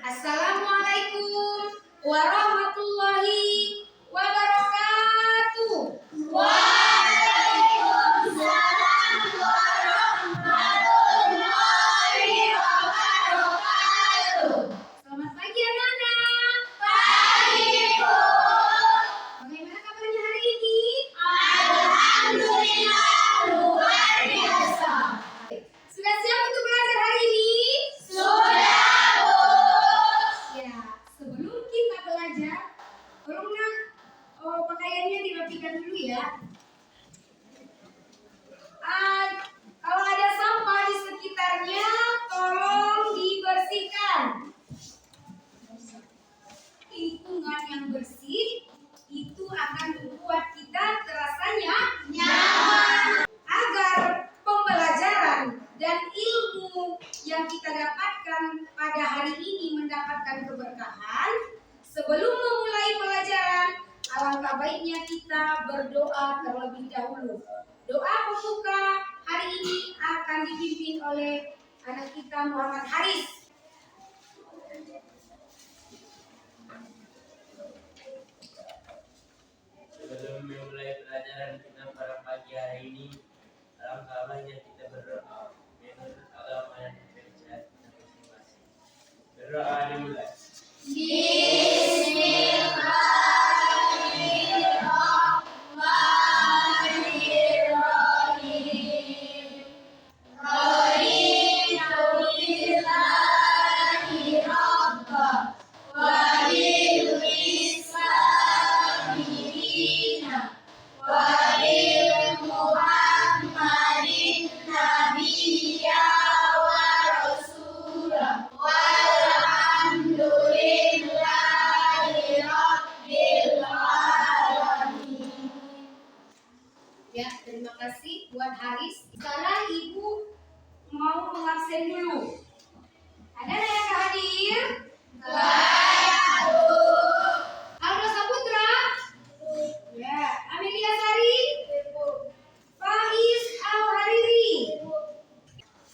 Assalamualaikum warahmatullahi wabarakatuh. Waalaikumsalam warahmatullahi wabarakatuh. Selamat pagi anak-anak. Pagi, Bu. Bagaimana kabarnya hari ini? Alhamdulillah luar biasa. Sudah siap untuk belajar hari ini? Sudah, Bu. Ya, sebelum kita belajar, tolonglah pakaiannya dirapikan dulu ya. Kalau ada sampah di sekitarnya, tolong dibersihkan. Lingkungan yang bersih itu akan membuat kita terasa Nyaman. agar pembelajaran dan ilmu yang kita dapatkan pada hari ini mendapatkan keberkahan. Sebelum memulai pelajaran, alangkah baiknya kita berdoa terlebih dahulu. Doa pembuka hari ini akan dipimpin oleh anak kita Muhammad Haris. Sebelum memulai pelajaran kita pada pagi hari ini, alangkah baiknya kita berdoa menurut agama dan kepercayaan kita masing-masing. Berdoa dimulai. Bismillahirrahmanirrahim. Raditu billahi rabba wa bil islami dina wa bil Muhammadin nabiyya wa rasulah walhamdulillahi rabbil alamin. Ya, terima kasih buat Haris. Sekarang Ibu mau mengabsen dulu. Ada yang hadir? Aldo Saputra? Ya. Amelia Sari? Faiz Al-Hariri?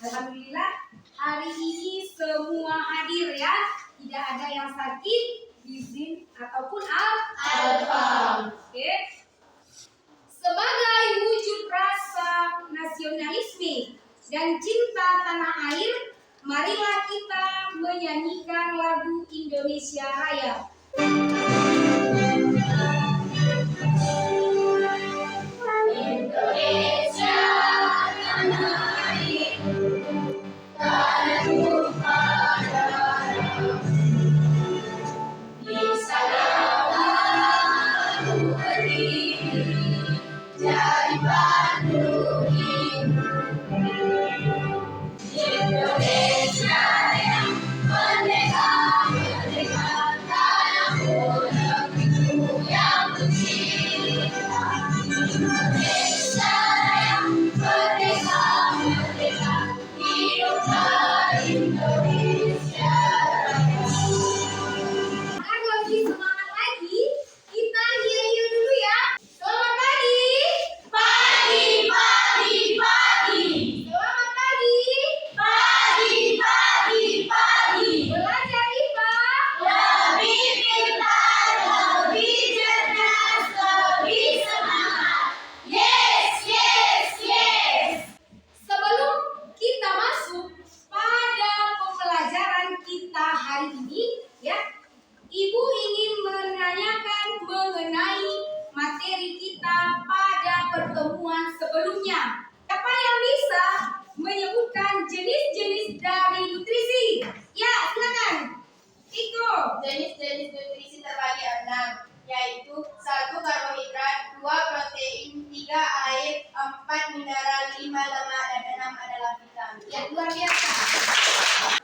Alhamdulillah, hari ini semua hadir ya. Tidak ada yang sakit, izin ataupun alfa. Oke. Sebagai wujud rasa nasionalisme dan cinta tanah air, marilah kita menyanyikan lagu Indonesia Raya. Indonesia tanah airku, tanahku padamu. Di sanalah aku berdiri, jadi Bandung ini. Indonesia yang merdeka, merdeka, tanahku, negeriku yang tercinta. Indonesia yang merdeka, merdeka, hiduplah Indonesia Raya. Agar lebih semangat lagi, kita yel-yel dulu ya. Selamat pagi. Pagi, pagi, pagi. Selamat pagi. Pagi, pagi, pagi. Belajar IPA. Lebih pintar, lebih cerdas, lebih semangat. Yes, yes, yes. Sebelum kita masuk pada pembelajaran kita hari ini, ya, Ibu ingin menanyakan mengenai materi kita pada pertemuan sebelumnya. Siapa yang bisa menyebutkan jenis-jenis dari nutrisi? Ya, silakan. Iko. Jenis-jenis nutrisi terbagi 6, yaitu 1 karbohidrat, 2 protein, 3 air, 4 mineral, 5 lemak, dan 6 adalah vitamin. Ya, luar biasa.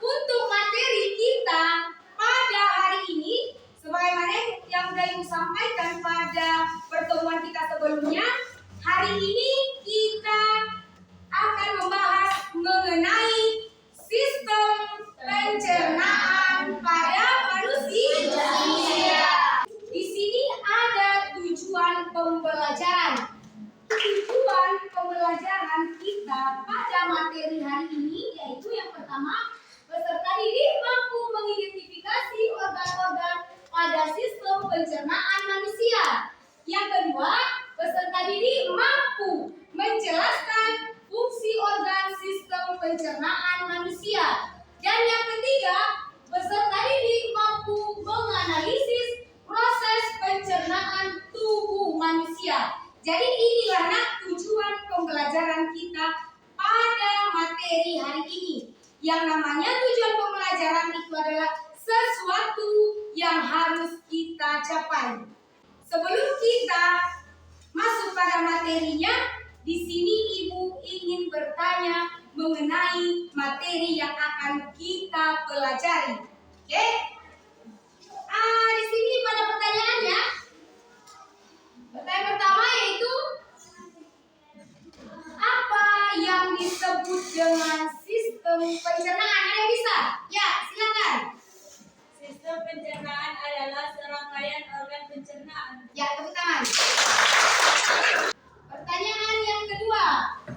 Untuk materi kita pada hari ini, sebagaimana yang sudah Ibu sampaikan pada pertemuan kita sebelumnya, hari ini kita akan membahas mengenai sistem pencernaan pada manusia. Di sini ada tujuan pembelajaran. Tujuan pembelajaran kita pada materi hari ini yaitu yang pertama, peserta didik mampu mengidentifikasi adalah sesuatu yang harus kita capai. Sebelum kita masuk pada materinya, di sini Ibu ingin bertanya mengenai materi yang akan kita pelajari. Oke? Di sini pada pertanyaannya. Pertanyaan pertama yaitu apa yang disebut dengan sistem pencernaan? Ada yang bisa? Ya, silakan. Sistem pencernaan adalah serangkaian organ pencernaan. Ya, tepuk tangan. Pertanyaan yang kedua.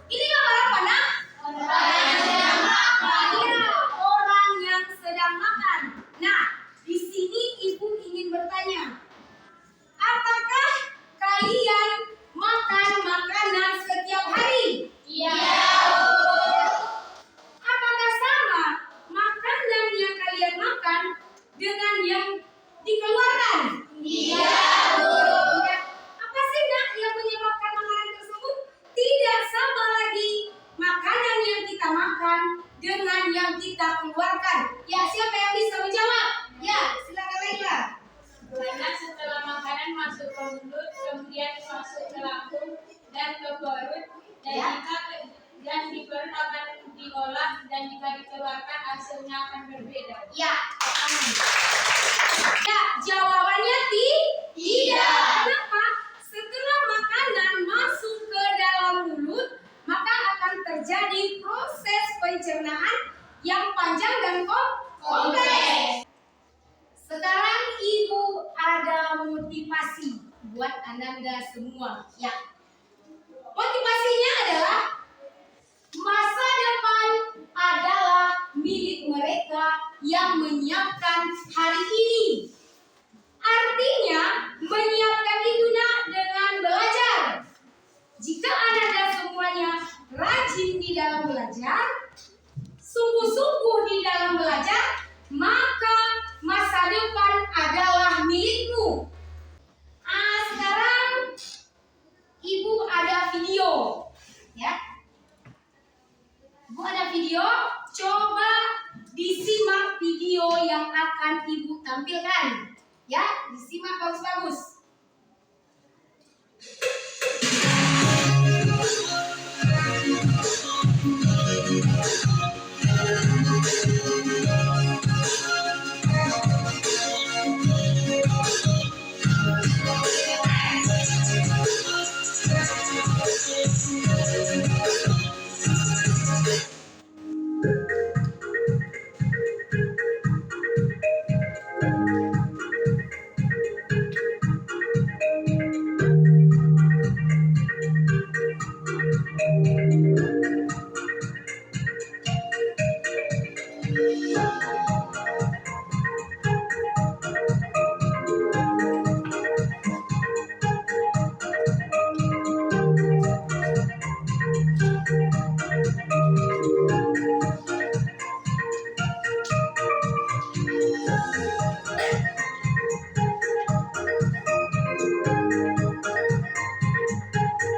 Ini gambar apa, Nak? Iya, orang yang sedang makan. Nah, di sini Ibu ingin bertanya, apakah kalian makan makanan setiap hari? Iya. Apakah sama makanan yang kalian makan dengan yang dikeluarkan? Iya. Ya. Apa sih, Nak, yang menyebabkan makanan tersebut tidak sama lagi makanan yang kita makan dengan yang kita keluarkan? Ya, siapa yang bisa menjawab? Ya, silakan Laila. Karena setelah makanan masuk ke mulut, kemudian masuk ke lambung dan ke perut, dan di perut akan diolah, dan jika dikeluarkan hasilnya akan berbeda. Ya, ya, jawabannya tidak. Kenapa? Setelah makanan masuk ke dalam mulut, maka akan terjadi proses pencernaan yang panjang dan kompleks. Sekarang Ibu ada motivasi buat Ananda semua. Ya, motivasinya adalah masa depan adalah milik mereka yang menyiapkan hari ini. Artinya, menyiapkan itu dengan belajar. Jika Ananda semuanya rajin di dalam belajar, sungguh-sungguh di dalam belajar, maka masa depan adalah milikmu. Sekarang Ibu ada video, ya. Ibu ada video, coba disimak video yang akan Ibu tampilkan. Ya, disimak bagus-bagus.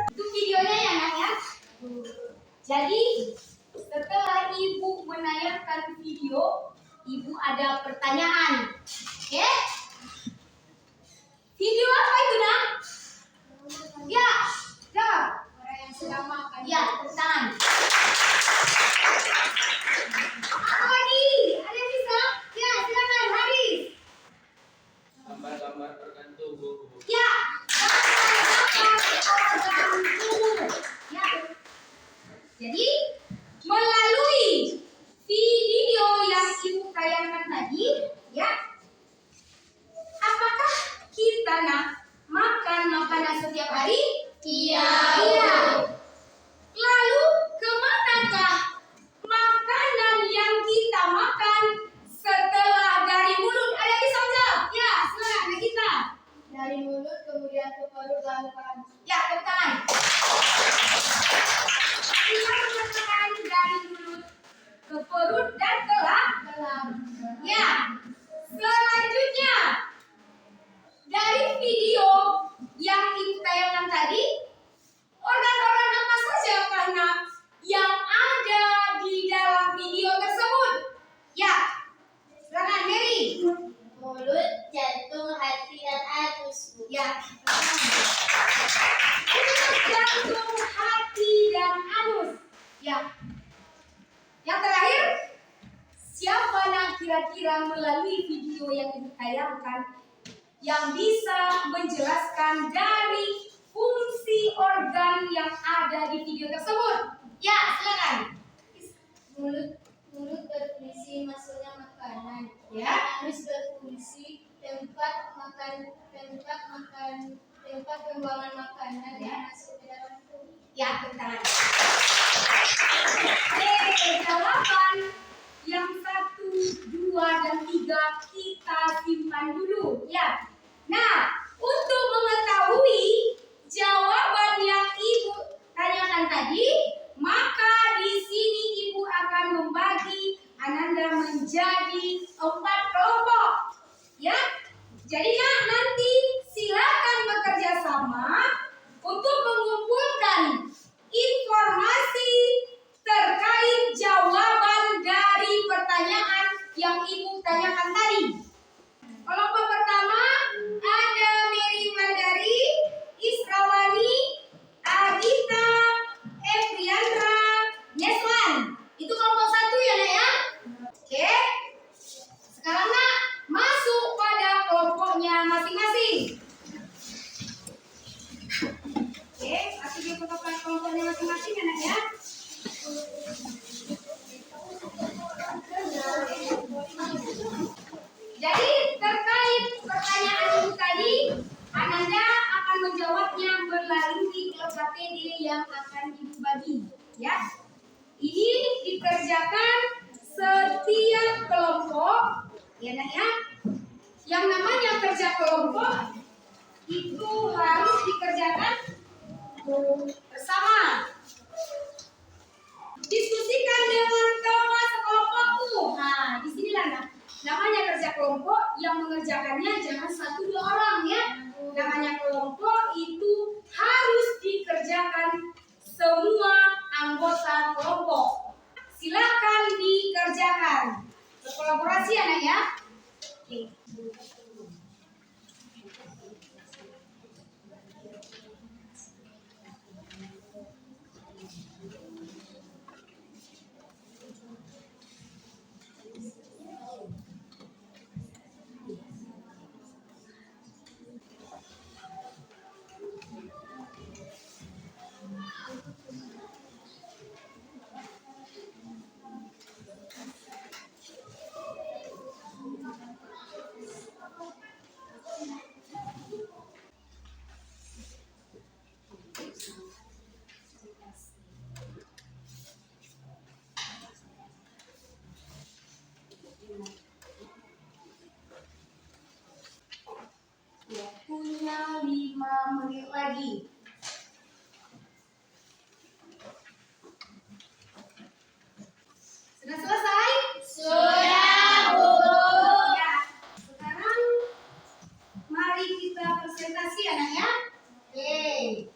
Itu videonya ya, Nak, ya. Jadi, setelah Ibu menayangkan video, Ibu ada pertanyaan. Oke? Video apa itu, Nak? Ya, jawab. Orang yang sedang makan. Ya, tepuk tangan. Apa lagi? Ada yang bisa? Ya, silakan Haris. Gambar-gambar organ tubuh. Ya, organ tubuh. Ya. Jadi, melalui video yang Ibu tayangkan tadi, ya, apakah kita makan makanan setiap hari? Iya. Iya. Lalu kemanakah makanan yang kita makan setelah dari mulut? Ada yang bisa menjawab? Ya, silakan Nagita. Dari mulut kemudian ke perut lalu ke lambung. Ya, tepuk tangan. Kita mengatakan dari mulut ke perut dan ke lambung. Ya. Selanjutnya, dari video yang Ibu tayangkan tadi, organ-organ apa saja karena yang ada di dalam video tersebut? Ya, silakan Ya. Untuk jantung, hati, dan anus. Ya. Yang terakhir, siapa yang kira-kira melalui video yang Ibu tayangkan yang bisa menjelaskan dari fungsi organ yang ada di video tersebut? Ya, silakan. Mulut berfungsi masuknya makanan. Ya. Anus berfungsi tempat pembuangan makanan yang masuk ke dalam tubuh. Ya, tepuk tangan. Jawaban yang 1, 2, dan 3 kita simpan dulu. Ya. Nah, untuk mengetahui jawaban yang Ibu tanyakan tadi, maka di sini Ibu akan membagi Ananda menjadi 4 kelompok. Ya. Jadi nanti silakan bekerja sama untuk mengumpulkan informasi terkait jawaban dari pertanyaan yang Ibu tanyakan tadi. Kelompok pertama ada Mary Mandari, Israwani, Agita, Evriandra, Neswan. Itu kelompok 1 ya, Nak ya? Oke. Sekarang Nak masuk pada kelompoknya masing-masing. Oke, kasih dia foto kelompoknya masing-masing ya, Nak ya. Jadi terkait pertanyaan Ibu tadi, Ananda akan menjawabnya melalui KPD yang akan Ibu bagi, ya. Ini dikerjakan setiap kelompok, ya Nak ya. Yang namanya kerja kelompok itu harus dikerjakan bersama. Diskusikan dengan teman sekelompokmu. Nah, disinilah namanya kerja kelompok. Yang mengerjakannya jangan 1, 2 orang ya. Namanya kelompok itu harus dikerjakan semua anggota kelompok. Silakan dikerjakan. Berkolaborasi Anak ya. Oke. Punya 5 menit lagi. Sudah selesai? Sudah, Bu. Ya. Sekarang mari kita presentasi Anak ya. Oke.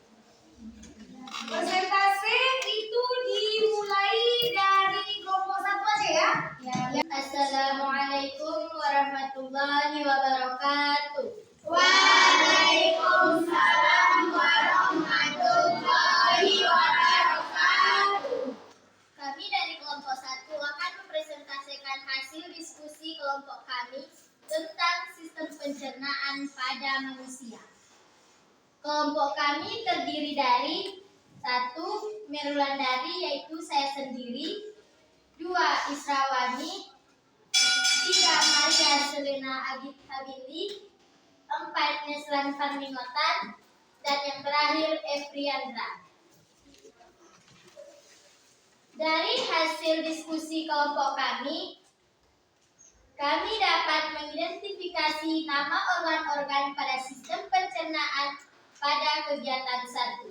Presentasi itu dimulai dari kelompok 1 aja ya. Ya. Assalamualaikum warahmatullahi wabarakatuh. Waalaikumsalam warahmatullahi wabarakatuh. Kami dari kelompok 1 akan mempresentasikan hasil diskusi kelompok kami tentang sistem pencernaan pada manusia. Kelompok kami terdiri dari 1. Merulandari yaitu saya sendiri, 2. Israwani, 3. Maria Selena Agit Habili, 4. Neslan Farminotan, dan yang terakhir Evriandra. Dari hasil diskusi kelompok kami dapat mengidentifikasi nama organ-organ pada sistem pencernaan pada kegiatan 1.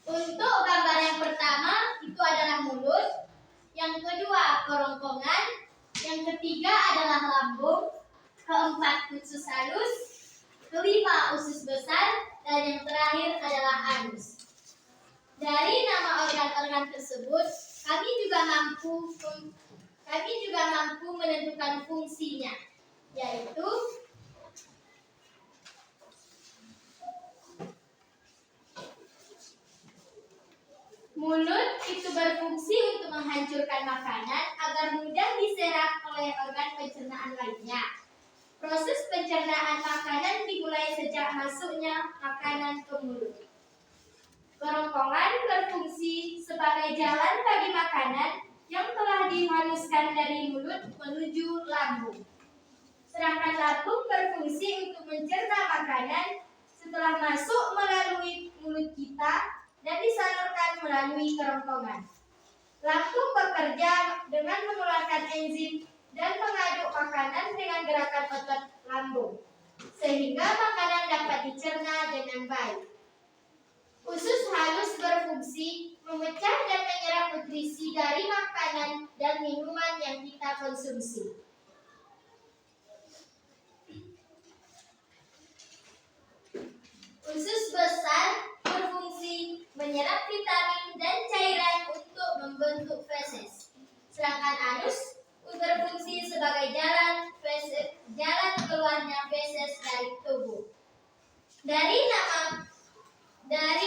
Untuk gambar yang pertama itu adalah mulut, yang kedua kerongkongan, yang ketiga adalah lambung, keempat usus halus, kelima usus besar, dan yang terakhir adalah anus. Dari nama organ-organ tersebut, kami juga mampu menentukan fungsinya. yaitu mulut itu berfungsi untuk menghancurkan makanan agar mudah diserap oleh organ pencernaan lainnya. Proses pencernaan makanan dimulai sejak masuknya makanan ke mulut. Kerongkongan berfungsi sebagai jalan bagi makanan yang telah dihaluskan dari mulut menuju lambung. Sedangkan lambung berfungsi untuk mencerna makanan setelah masuk melalui mulut kita dan disalurkan melalui kerongkongan. Lambung bekerja dengan mengeluarkan enzim dan mengaduk makanan dengan gerakan otot lambung, sehingga makanan dapat dicerna dengan baik. Usus halus berfungsi memecah dan menyerap nutrisi dari makanan dan minuman yang kita konsumsi. Usus besar berfungsi menyerap vitamin dan cairan untuk membentuk feses. Sedangkan anus berfungsi sebagai jalan keluarnya feses dari tubuh. Dari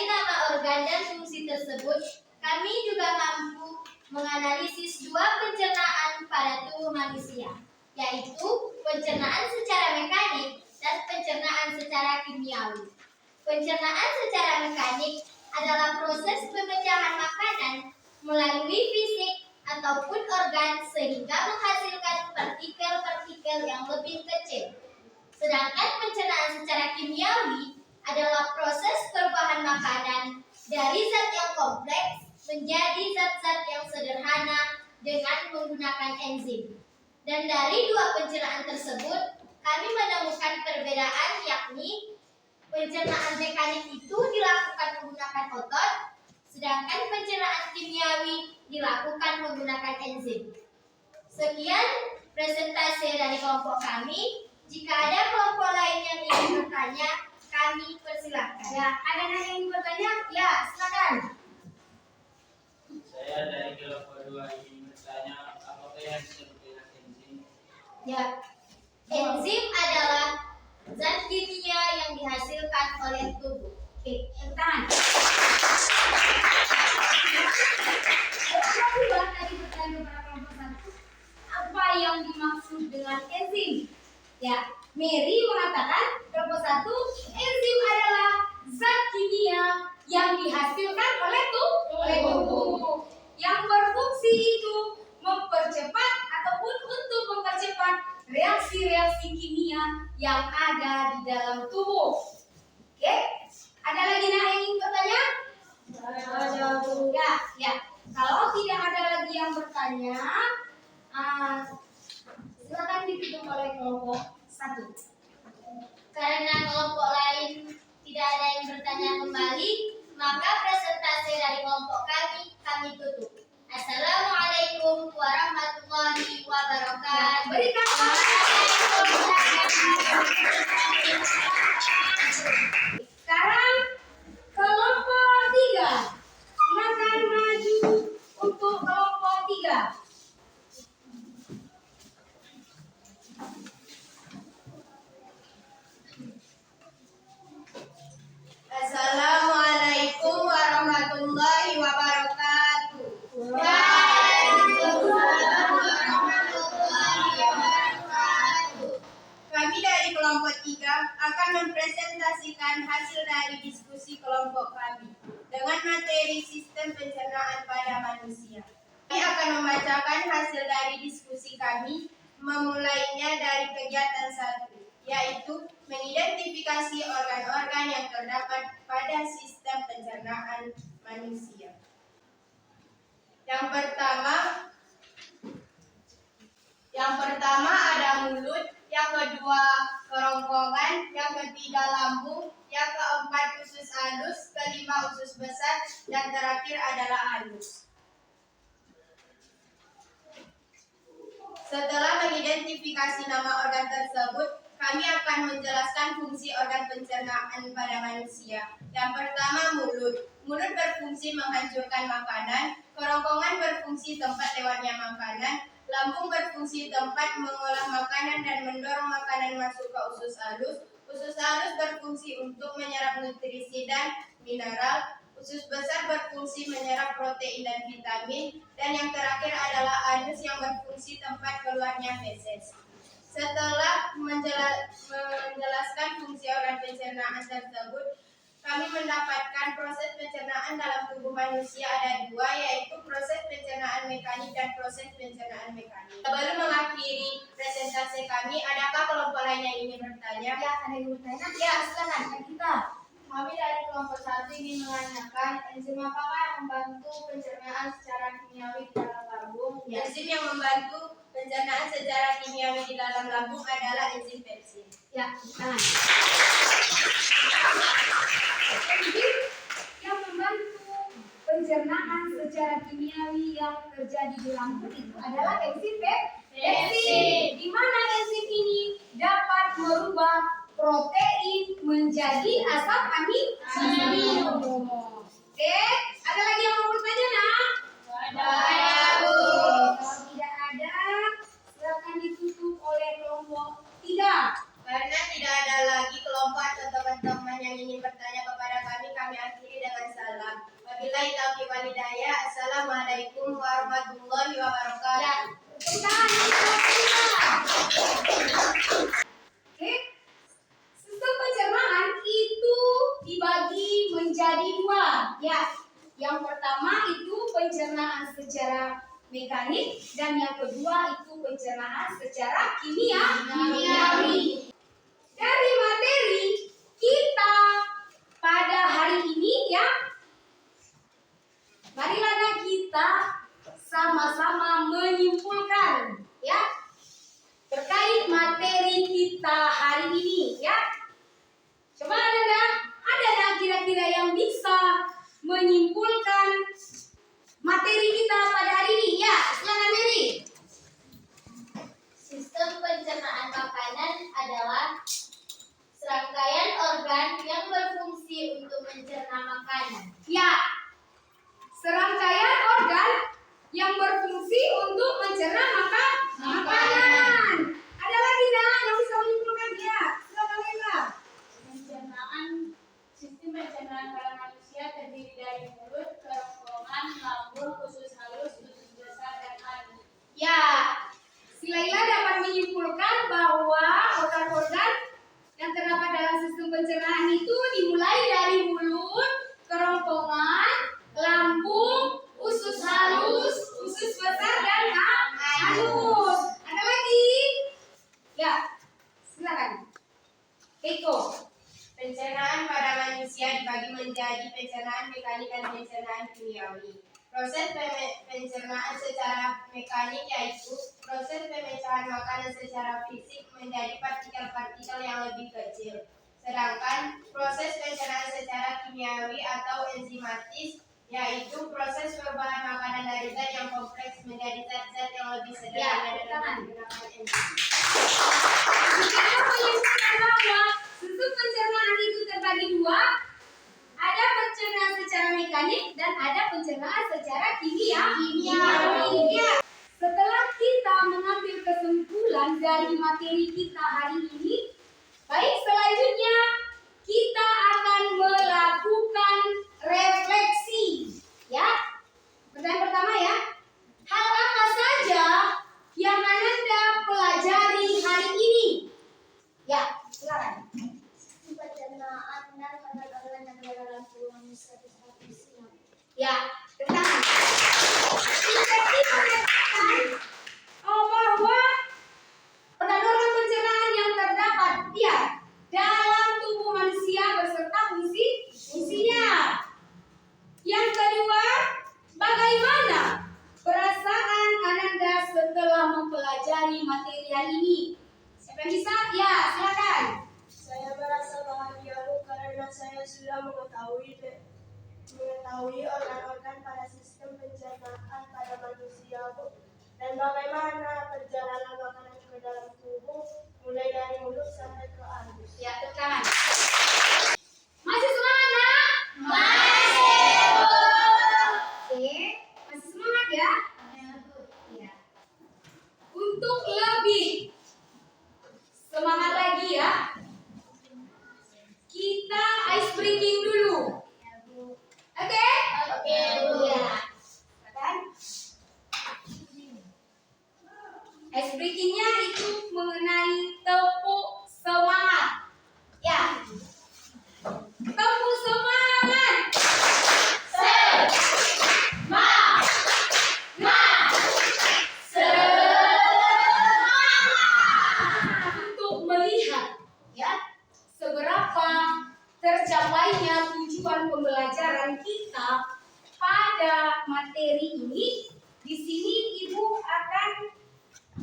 nama organ dan fungsi tersebut, kami juga mampu menganalisis dua pencernaan pada tubuh manusia, yaitu pencernaan secara mekanik dan pencernaan secara kimiawi. Pencernaan secara mekanik adalah proses pemecahan makanan melalui fisik ataupun organ sehingga menghasilkan partikel-partikel yang lebih kecil. Sedangkan pencernaan secara kimiawi adalah proses perubahan makanan dari zat yang kompleks menjadi zat-zat yang sederhana dengan menggunakan enzim. Dan dari dua pencernaan tersebut, kami menemukan perbedaan, yakni pencernaan mekanik itu dilakukan menggunakan otot, sedangkan pencernaan kimiawi dilakukan menggunakan enzim. Sekian presentasi dari kelompok kami. Jika ada kelompok lain yang ingin bertanya, kami persilahkan. Ya, ada yang ingin bertanya? Ya, silakan. Saya dari kelompok 2 ingin bertanya, apakah yang disebut dengan enzim? Ya, enzim adalah zat kimia yang dihasilkan oleh tubuh. Oke, tangan. Tadi bertanya kepada kelompok 1, apa yang dimaksud dengan enzim? Ya, Mary mengatakan kelompok 1, enzim adalah zat kimia yang dihasilkan oleh tubuh yang berfungsi itu mempercepat ataupun untuk mempercepat reaksi-reaksi kimia yang ada di dalam tubuh. Oke, ada lagi yang ingin bertanya? Ya. Kalau tidak ada lagi yang bertanya, silakan ditutup oleh kelompok 1. Karena kelompok lain tidak ada yang bertanya kembali, maka presentasi dari kelompok kami tutup. Assalamualaikum warahmatullahi wabarakatuh. Berikan sekarang kelompok 3. Silakan maju untuk kelompok 3. Assalamualaikum warahmatullahi wabarakatuh. Kami dari kelompok 3 akan mempresentasikan hasil dari diskusi kelompok kami dengan materi sistem pencernaan pada manusia. Kami akan membacakan hasil dari diskusi kami, memulainya dari kegiatan 1, yaitu mengidentifikasi organ-organ yang terdapat pada sistem pencernaan manusia. Yang pertama ada mulut, yang kedua kerongkongan, yang ketiga lambung, yang keempat usus halus, kelima usus besar, dan terakhir adalah anus. Setelah mengidentifikasi nama organ tersebut, kami akan menjelaskan fungsi organ pencernaan pada manusia. Yang pertama, mulut. Mulut berfungsi menghancurkan makanan, kerongkongan berfungsi tempat lewatnya makanan, lambung berfungsi tempat mengolah makanan dan mendorong makanan masuk ke usus halus berfungsi untuk menyerap nutrisi dan mineral, usus besar berfungsi menyerap protein dan vitamin, dan yang terakhir adalah anus yang berfungsi tempat keluarnya feses. Setelah menjelaskan fungsi organ pencernaan tersebut, kami mendapatkan proses pencernaan dalam tubuh manusia ada dua, yaitu proses pencernaan mekanik dan proses pencernaan mekanik. Sebelum mengakhiri presentasi kami, adakah kelompok lain yang ingin bertanya? Ya, ada yang bertanya? Ya, silakan Kak Gita. Kami dari kelompok 1 ingin menanyakan enzim apakah yang membantu pencernaan secara kimiawi di dalam lambung? Enzim yang membantu pencernaan secara kimiawi di dalam lambung adalah enzim pepsin. Ya, silakan. Enzim yang membantu pencernaan secara kimiawi yang terjadi di lambung itu adalah enzim pepsin. Di mana enzim ini dapat merubah protein menjadi asam amino. Oke, ada lagi yang mau bertanya, Nak? Kalau tidak ada, silakan ditutup oleh kelompok 3. Karena tidak ada lagi kelompok atau teman-teman yang ingin bertanya kepada kami akhiri dengan salam. Wabillahi taufiq wal hidayah. Assalamualaikum warahmatullahi wabarakatuh. Oke, sistem pencernaan itu dibagi menjadi dua. Ya, yang pertama itu pencernaan secara mekanik dan yang kedua itu pencernaan secara kimiawi. Dari materi kita pada hari ini ya, marilah kita sama-sama menyimpulkan ya terkait materi kita hari ini ya. Coba ada kira-kira yang bisa menyimpulkan materi kita pada hari ini ya. Silakan Mary. Sistem pencernaan makanan adalah serangkaian organ yang berfungsi untuk mencerna makanan. Ya, serangkaian organ yang berfungsi untuk mencerna makanan. Ada lagi yang bisa menyimpulkan ya? Silakan Lela. Sistem pencernaan pada manusia terdiri dari mulut, kerongkongan, lambung, usus halus, usus besar, dan anus. Ya, si Laila dapat menyimpulkan bahwa organ-organ yang terdapat dalam sistem pencernaan itu dimulai dari mulut, kerongkongan, lambung, usus halus, usus besar, dan anus. Ada lagi? Ya, silakan. Keiko. Pencernaan pada manusia dibagi menjadi pencernaan mekanik dan pencernaan kimiawi. Proses pencernaan secara mekanik yaitu proses pemecahan makanan secara fisik menjadi partikel-partikel yang lebih kecil. Sedangkan proses pencernaan secara kimiawi atau enzimatis yaitu proses perubahan makanan dari zat yang kompleks menjadi zat-zat yang lebih sederhana dengan menggunakan enzim. Kita menyimpulkan bahwa sistem pencernaan itu terbagi dua. Ada pencernaan secara mekanik dan ada pencernaan secara kimiawi. Ya. Setelah kita mengambil kesimpulan dari materi kita hari ini, baik selanjutnya kita akan melakukan refleksi. Ya. Pertanyaan pertama ya. Hal apa saja yang Ananda pelajari hari ini? Ya, silakan. Pencernaan dan organ-organ yang ada dalam tubuh manusia secara fisik. Ya, tentang infeksi menyatakan bahwa organ-organ pencernaan yang terdapat dalam tubuh manusia beserta fungsinya. Yang kedua, bagaimana perasaan Ananda setelah mempelajari materi hari ini? Siapa yang bisa? Ya, silakan. Saya merasa bahagia karena saya sudah mengetahui organ-organ pada sistem pencernaan pada manusia, Bu, dan bagaimana perjalanan makanan ke dalam tubuh mulai dari mulut sampai ke anus. Ya, tepuk tangan. Masih semangat, Nak? Masih, Bu. Oke, masih Ice breaking-nya itu mengenai tepuk semangat. Ya. Tepuk semangat. Untuk melihat ya seberapa tercapainya tujuan pembelajaran kita pada materi ini, di sini Ibu akan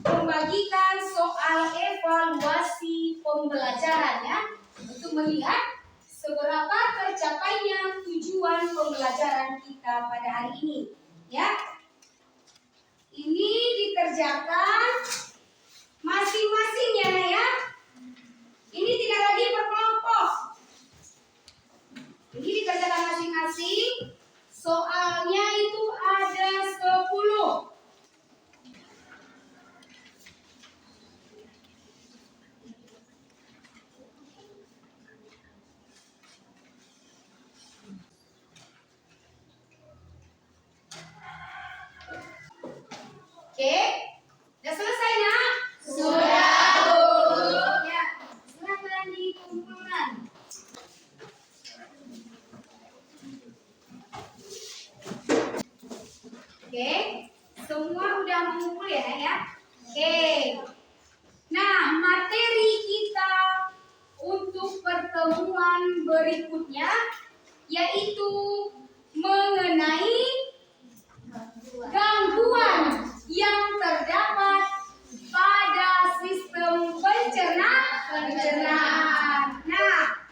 membagikan soal evaluasi pembelajaran ya, untuk melihat seberapa tercapainya tujuan pembelajaran kita pada hari ini ya. Ini dikerjakan masing-masing ya Nak ya. Ini tidak lagi berkelompok. Ini dikerjakan masing-masing. Soalnya itu ada 10. Oke, sudah selesai Nak? Sudah, Bu. Ya, silakan dikumpulkan. Oke, semua udah mengumpul ya Nak ya? Oke. Nah, materi kita untuk pertemuan berikutnya yaitu mengenai gangguan yang terdapat pada sistem pencernaan. Nah,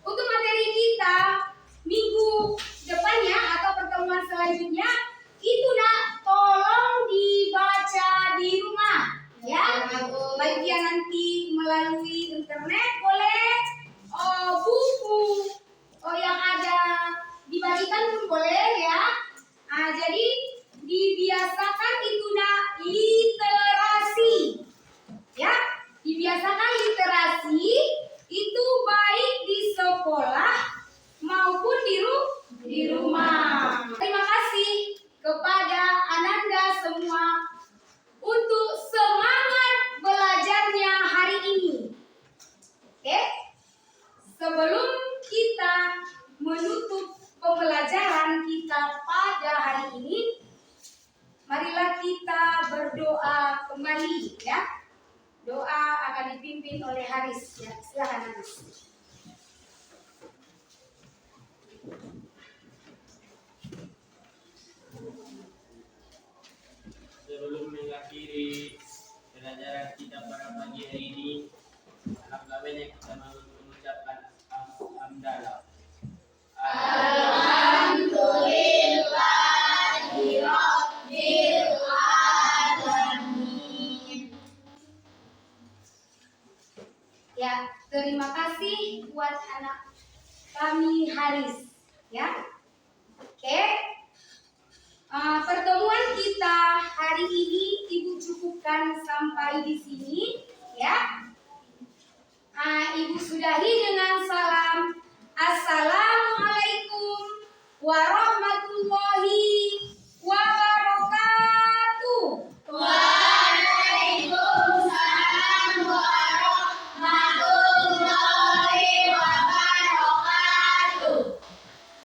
untuk materi kita minggu depannya atau pertemuan selanjutnya itu Nak, tolong dibaca di rumah ya. Baik dia nanti melalui internet boleh, buku yang ada dibagikan pun boleh ya. Nah, jadi dibiasakan itu Nak, literasi ya. Dibiasakan literasi itu baik di sekolah maupun di rumah. Terima kasih kepada Ananda semua untuk semangat belajarnya hari ini. Oke? Sebelum kita menutup pembelajaran kita pada hari ini, marilah kita berdoa kembali ya. Doa akan dipimpin oleh Haris ya. Silakan Haris. Sebelum mengakhiri pelajaran kita pada pagi hari ini, alangkah baiknya kita mengucapkan hamdalah. Alhamdulillahirabbil alamin. Ya, terima kasih buat anak kami Haris ya. Oke. Pertemuan kita hari ini Ibu cukupkan sampai di sini ya. Ibu sudahi dengan salam. Assalamualaikum warahmatullahi